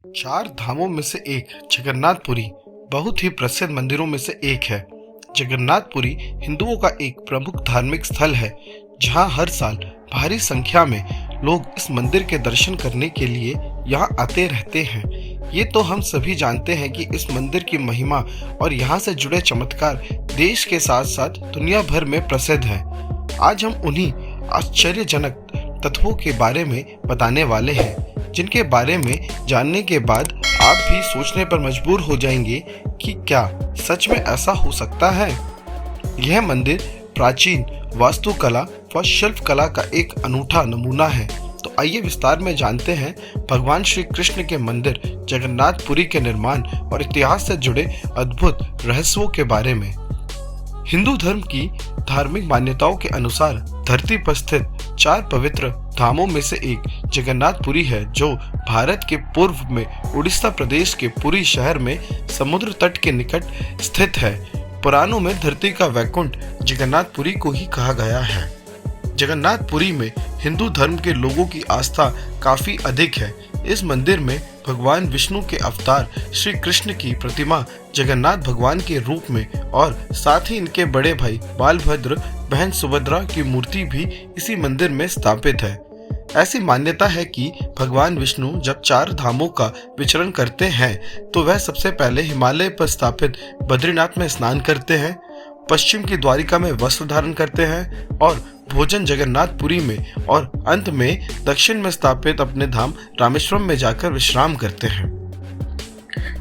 चार धामों में से एक जगन्नाथपुरी बहुत ही प्रसिद्ध मंदिरों में से एक है। जगन्नाथपुरी हिंदुओं का एक प्रमुख धार्मिक स्थल है, जहां हर साल भारी संख्या में लोग इस मंदिर के दर्शन करने के लिए यहां आते रहते हैं। ये तो हम सभी जानते हैं कि इस मंदिर की महिमा और यहां से जुड़े चमत्कार देश के साथ साथ दुनिया भर में प्रसिद्ध हैं। आज हम उन्हीं आश्चर्यजनक तत्वों के बारे में बताने वाले हैं, जिनके बारे में जानने के बाद आप भी सोचने पर मजबूर हो जाएंगे कि क्या सच में ऐसा हो सकता है। यह मंदिर प्राचीन वास्तुकला व शिल्प कला का एक अनूठा नमूना है। तो आइए विस्तार में जानते हैं भगवान श्री कृष्ण के मंदिर जगन्नाथपुरी के निर्माण और इतिहास से जुड़े अद्भुत रहस्यों के बारे में। हिंदू धर्म की धार्मिक मान्यताओं के अनुसार धरती पर स्थित चार पवित्र धामों में से एक जगन्नाथपुरी है, जो भारत के पूर्व में उड़ीसा प्रदेश के पुरी शहर में समुद्र तट के निकट स्थित है। पुराणों में धरती का वैकुंठ जगन्नाथपुरी को ही कहा गया है। जगन्नाथपुरी में हिंदू धर्म के लोगों की आस्था काफी अधिक है। इस मंदिर में भगवान विष्णु के अवतार श्री कृष्ण की प्रतिमा जगन्नाथ भगवान के रूप में और साथ ही इनके बड़े भाई बालभद्र, बहन सुभद्रा की मूर्ति भी इसी मंदिर में स्थापित है। ऐसी मान्यता है कि भगवान विष्णु जब चार धामों का विचरण करते हैं तो वह सबसे पहले हिमालय पर स्थापित बद्रीनाथ में स्नान करते हैं, पश्चिम की द्वारिका में वस्त्र धारण करते हैं और भोजन जगन्नाथपुरी में, और अंत में दक्षिण में स्थापित अपने धाम रामेश्वरम में जाकर विश्राम करते हैं।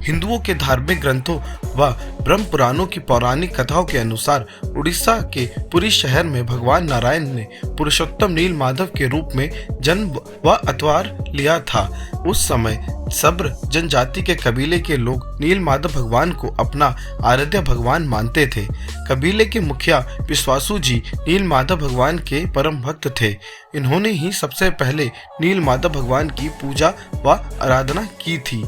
हिंदुओं के धार्मिक ग्रंथों व ब्रह्म पुराणों की पौराणिक कथाओं के अनुसार उड़ीसा के पुरी शहर में भगवान नारायण ने पुरुषोत्तम नील माधव के रूप में जन्म व अवतार लिया था। उस समय सब्र जनजाति के कबीले के लोग नील माधव भगवान को अपना आराध्य भगवान मानते थे। कबीले के मुखिया विश्वासु जी नील माधव भगवान के परम भक्त थे। इन्होंने ही सबसे पहले नील माधव भगवान की पूजा व आराधना की थी।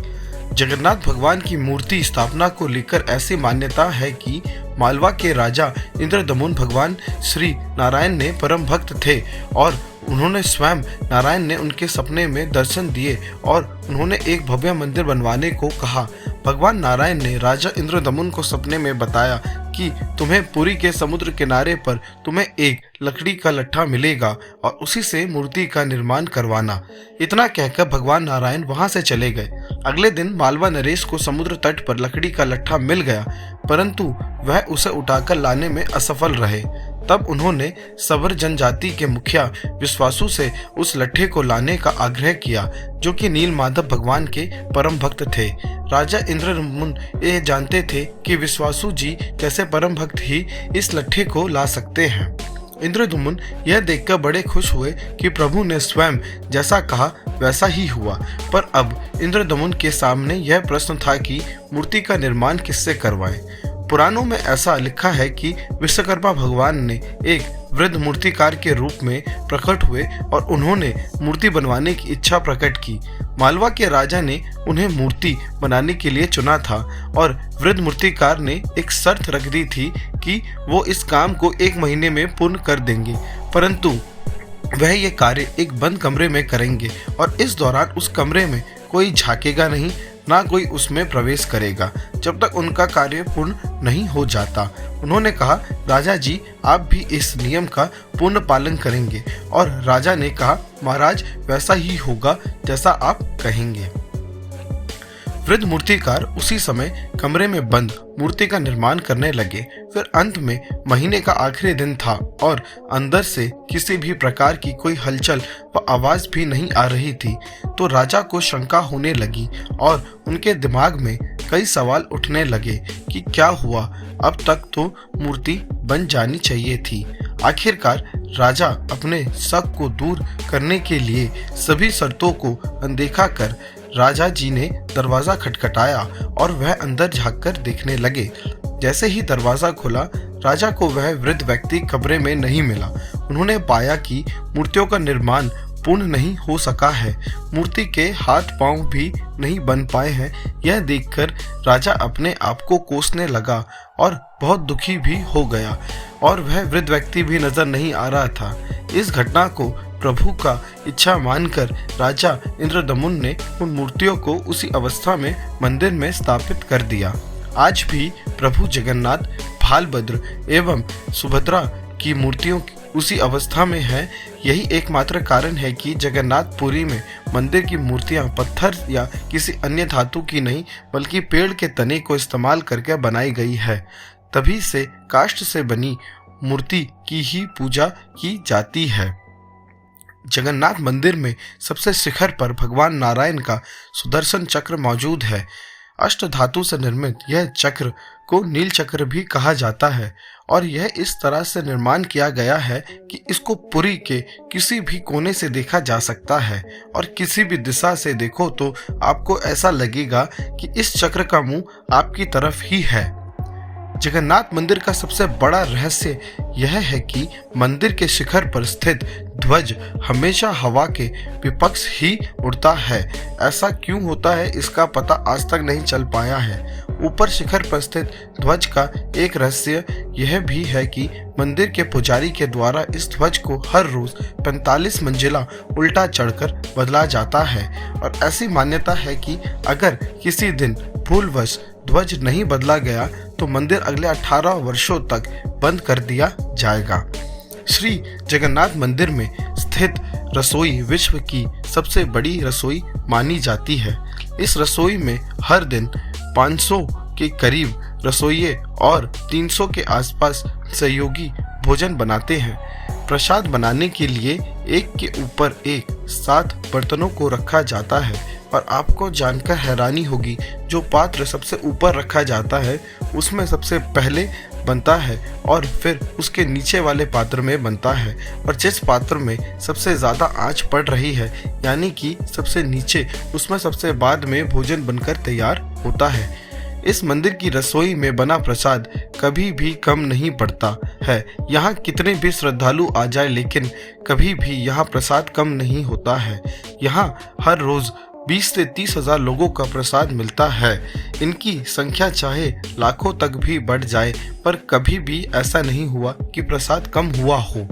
जगन्नाथ भगवान की मूर्ति स्थापना को लेकर ऐसी मान्यता है कि मालवा के राजा इंद्रदमुन भगवान श्री नारायण ने परम भक्त थे और उन्होंने स्वयं नारायण ने उनके सपने में दर्शन दिए और उन्होंने एक भव्य मंदिर बनवाने को कहा। भगवान नारायण ने राजा इंद्रदमुन को सपने में बताया कि तुम्हें पुरी के समुद्र किनारे पर तुम्हें एक लकड़ी का लट्ठा मिलेगा और उसी से मूर्ति का निर्माण करवाना। इतना कहकर भगवान नारायण वहां से चले गए। अगले दिन मालवा नरेश को समुद्र तट पर लकड़ी का लट्ठा मिल गया, परंतु वह उसे उठाकर लाने में असफल रहे। तब उन्होंने सबर जनजाति के मुखिया विश्वासु से उस लट्ठे को लाने का आग्रह किया, जो कि नील माधव भगवान के परम भक्त थे। राजा इंद्रदमुन ये जानते थे कि विश्वासु जी जैसे परम भक्त ही इस लट्ठे को ला सकते हैं। इंद्रदमुन यह देखकर बड़े खुश हुए कि प्रभु ने स्वयं जैसा कहा वैसा ही हुआ। पर अब इंद्रदमुन के सामने यह प्रश्न था कि मूर्ति का निर्माण किससे करवाएं। पुराणों में ऐसा लिखा है कि विश्वकर्मा भगवान ने एक वृद्ध मूर्तिकार के रूप में प्रकट हुए और उन्होंने मूर्ति बनवाने की इच्छा प्रकट की। मालवा के राजा ने उन्हें मूर्ति बनाने के लिए चुना था और वृद्ध मूर्तिकार ने एक शर्त रख दी थी कि वो इस काम को 1 महीने में पूर्ण कर देंगे, परंतु वह ये कार्य एक बंद कमरे में करेंगे और इस दौरान उस कमरे में कोई झांकेगा नहीं, ना कोई उसमें प्रवेश करेगा जब तक उनका कार्य पूर्ण नहीं हो जाता। उन्होंने कहा, राजा जी आप भी इस नियम का पूर्ण पालन करेंगे। और राजा ने कहा, महाराज वैसा ही होगा जैसा आप कहेंगे। वृद्ध मूर्तिकार उसी समय कमरे में बंद मूर्ति का निर्माण करने लगे। फिर अंत में महीने का आखिरी दिन था और अंदर से किसी भी प्रकार की कोई हलचल व आवाज भी नहीं आ रही थी। तो राजा को शंका होने लगी और उनके दिमाग में कई सवाल उठने लगे कि क्या हुआ, अब तक तो मूर्ति बन जानी चाहिए थी। आखिरकार राजा अपने शक को दूर करने के लिए सभी शर्तों को अनदेखा कर राजा जी ने दरवाजा खटखटाया और वह अंदर झांककर देखने लगे। जैसे ही दरवाजा खुला, राजा को वह वृद्ध व्यक्ति कमरे में नहीं मिला। उन्होंने पाया कि मूर्तियों का निर्माण पूर्ण नहीं हो सका है, मूर्ति के हाथ पांव भी नहीं बन पाए हैं। यह देखकर राजा अपने आप को कोसने लगा और बहुत दुखी भी हो गया और वह वृद्ध व्यक्ति भी नजर नहीं आ रहा था। इस घटना को प्रभु का इच्छा मानकर राजा इंद्रदमुन ने उन मूर्तियों को उसी अवस्था में मंदिर में स्थापित कर दिया। आज भी प्रभु जगन्नाथ, भालभद्र एवं सुभद्रा की मूर्तियों उसी अवस्था में है। यही एकमात्र कारण है कि जगन्नाथपुरी में मंदिर की मूर्तियां पत्थर या किसी अन्य धातु की नहीं बल्कि पेड़ के तने को इस्तेमाल करके बनाई गई है। तभी से काष्ठ से बनी मूर्ति की ही पूजा की जाती है। जगन्नाथ मंदिर में सबसे शिखर पर भगवान नारायण का सुदर्शन चक्र मौजूद है। अष्ट धातु से निर्मित यह चक्र को नील चक्र भी कहा जाता है और यह इस तरह से निर्माण किया गया है कि इसको पुरी के किसी भी कोने से देखा जा सकता है और किसी भी दिशा से देखो तो आपको ऐसा लगेगा कि इस चक्र का मुंह आपकी तरफ ही है। जगन्नाथ मंदिर का सबसे बड़ा रहस्य यह है कि मंदिर के शिखर पर स्थित ध्वज हमेशा हवा के विपक्ष ही उड़ता है। ऐसा क्यों होता है इसका पता आज तक नहीं चल पाया है। ऊपर शिखर पर स्थित ध्वज का एक रहस्य यह भी है कि मंदिर के पुजारी के द्वारा इस ध्वज को हर रोज 45 मंजिला उल्टा चढ़कर बदला जाता है और ऐसी मान्यता है कि अगर किसी दिन भूलवश ध्वज नहीं बदला गया तो मंदिर अगले 18 वर्षों तक बंद कर दिया जाएगा। श्री जगन्नाथ मंदिर में स्थित रसोई विश्व की सबसे बड़ी रसोई मानी जाती है। इस रसोई में हर दिन 500 के करीब रसोइये और 300 के आसपास सहयोगी भोजन बनाते हैं। प्रसाद बनाने के लिए एक के ऊपर एक 7 बर्तनों को रखा जाता है और आपको जानकर हैरानी होगी, जो पात्र सबसे ऊपर रखा जाता है उसमें सबसे पहले बनता है और फिर उसके नीचे वाले पात्र में बनता है और जिस पात्र में सबसे ज़्यादा आंच पड़ रही है यानी कि सबसे नीचे, उसमें सबसे बाद में भोजन बनकर तैयार होता है। इस मंदिर की रसोई में बना प्रसाद कभी भी कम नहीं पड़ता है। यहाँ कितने भी श्रद्धालु आ जाए लेकिन कभी भी यहाँ प्रसाद कम नहीं होता है। यहाँ हर रोज 20 से 30 हजार लोगों का प्रसाद मिलता है। इनकी संख्या चाहे लाखों तक भी बढ़ जाए पर कभी भी ऐसा नहीं हुआ कि प्रसाद कम हुआ हो।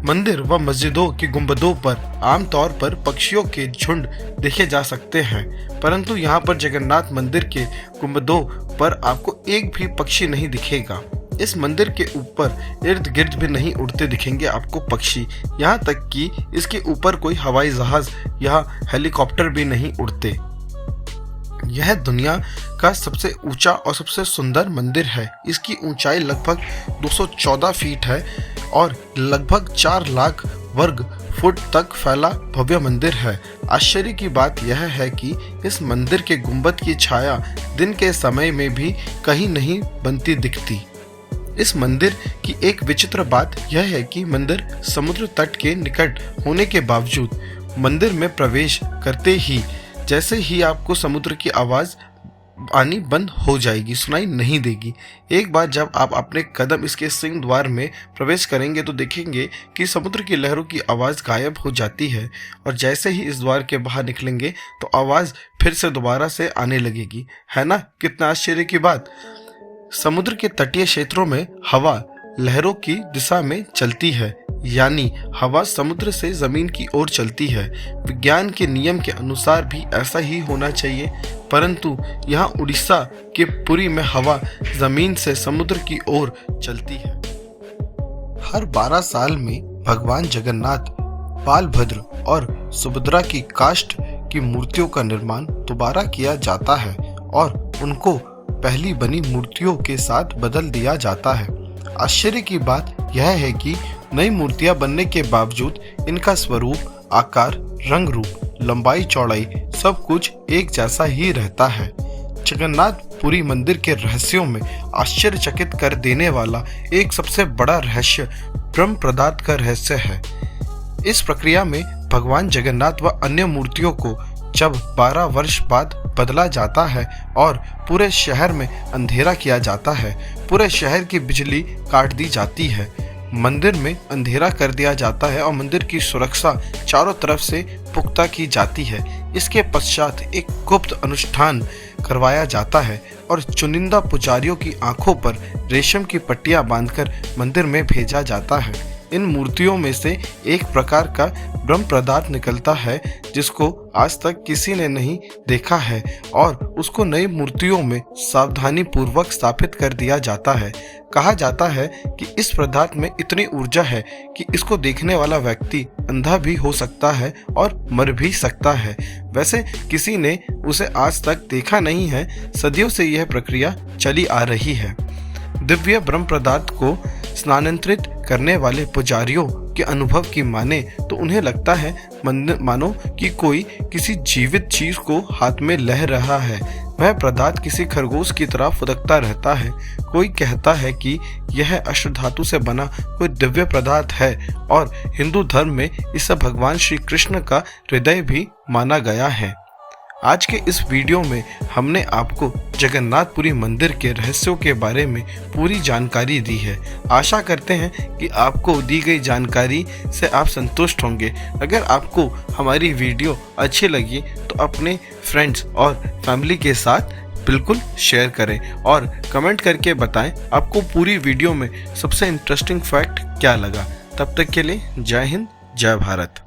मंदिर व मस्जिदों की गुंबदों पर आमतौर पर पक्षियों के झुंड देखे जा सकते हैं, परंतु यहाँ पर जगन्नाथ मंदिर के गुंबदों पर आपको एक भी पक्षी नहीं दिखेगा। इस मंदिर के ऊपर इर्द गिर्द भी नहीं उड़ते दिखेंगे आपको पक्षी, यहाँ तक कि इसके ऊपर कोई हवाई जहाज या हेलीकॉप्टर भी नहीं उड़ते। यह दुनिया का सबसे ऊंचा और सबसे सुंदर मंदिर है। इसकी ऊंचाई लगभग 214 फीट है और लगभग 4 लाख वर्ग फुट तक फैला भव्य मंदिर है। आश्चर्य की बात यह है कि इस मंदिर के गुंबद की छाया दिन के समय में भी कहीं नहीं बनती दिखती। इस मंदिर की एक विचित्र बात यह है कि मंदिर समुद्र तट के निकट होने के बावजूद मंदिर में प्रवेश करते ही जैसे ही आपको समुद्र की आवाज़ आनी बंद हो जाएगी, सुनाई नहीं देगी। एक बार जब आप अपने कदम इसके सिंह द्वार में प्रवेश करेंगे तो देखेंगे कि समुद्र की लहरों की आवाज़ गायब हो जाती है और जैसे ही इस द्वार के बाहर निकलेंगे तो आवाज़ फिर से दोबारा से आने लगेगी। है ना कितना आश्चर्य की बात। समुद्र के तटीय क्षेत्रों में हवा लहरों की दिशा में चलती है, यानी हवा समुद्र से जमीन की ओर चलती है। विज्ञान के नियम के अनुसार भी ऐसा ही होना चाहिए, परंतु यहाँ उड़ीसा के पुरी में हवा जमीन से समुद्र की ओर चलती है। हर 12 साल में भगवान जगन्नाथ, बालभद्र और सुभद्रा की काष्ठ की मूर्तियों का निर्माण दोबारा किया जाता है और उनको पहली बनी मूर्तियों के साथ बदल दिया जाता है। आश्चर्य की बात यह है कि नई मूर्तियां बनने के बावजूद इनका स्वरूप, आकार, रंग रूप, लंबाई चौड़ाई सब कुछ एक जैसा ही रहता है। जगन्नाथपुरी मंदिर के रहस्यों में आश्चर्यचकित कर देने वाला एक सबसे बड़ा रहस्य ब्रह्म पदार्थ का रहस्य है। इस प्रक्रिया में भगवान जगन्नाथ व अन्य मूर्तियों को जब 12 वर्ष बाद बदला जाता है और पूरे शहर में अंधेरा किया जाता है, पूरे शहर की बिजली काट दी जाती है, मंदिर में अंधेरा कर दिया जाता है और मंदिर की सुरक्षा चारों तरफ से पुख्ता की जाती है। इसके पश्चात एक गुप्त अनुष्ठान करवाया जाता है और चुनिंदा पुजारियों की आंखों पर रेशम की पट्टियां बांधकर मंदिर में भेजा जाता है। इन मूर्तियों में से एक प्रकार का ब्रह्म पदार्थ निकलता है जिसको आज तक किसी ने नहीं देखा है और उसको नई मूर्तियों में सावधानी पूर्वक स्थापित कर दिया जाता है। कहा जाता है कि इस पदार्थ में इतनी ऊर्जा है कि इसको देखने वाला व्यक्ति अंधा भी हो सकता है और मर भी सकता है। वैसे किसी ने उसे आज तक देखा नहीं है, सदियों से यह प्रक्रिया चली आ रही है। दिव्य ब्रह्म पदार्थ को स्थानांतरित करने वाले पुजारियों के अनुभव की माने तो उन्हें लगता है मानो कि कोई किसी जीवित चीज को हाथ में लह रहा है। वह पदार्थ किसी खरगोश की तरह फुदकता रहता है। कोई कहता है कि यह अष्ट धातु से बना कोई दिव्य पदार्थ है और हिंदू धर्म में इसे भगवान श्री कृष्ण का हृदय भी माना गया है। आज के इस वीडियो में हमने आपको जगन्नाथपुरी मंदिर के रहस्यों के बारे में पूरी जानकारी दी है। आशा करते हैं कि आपको दी गई जानकारी से आप संतुष्ट होंगे। अगर आपको हमारी वीडियो अच्छी लगी तो अपने फ्रेंड्स और फैमिली के साथ बिल्कुल शेयर करें और कमेंट करके बताएं आपको पूरी वीडियो में सबसे इंटरेस्टिंग फैक्ट क्या लगा। तब तक के लिए जय हिंद, जय भारत।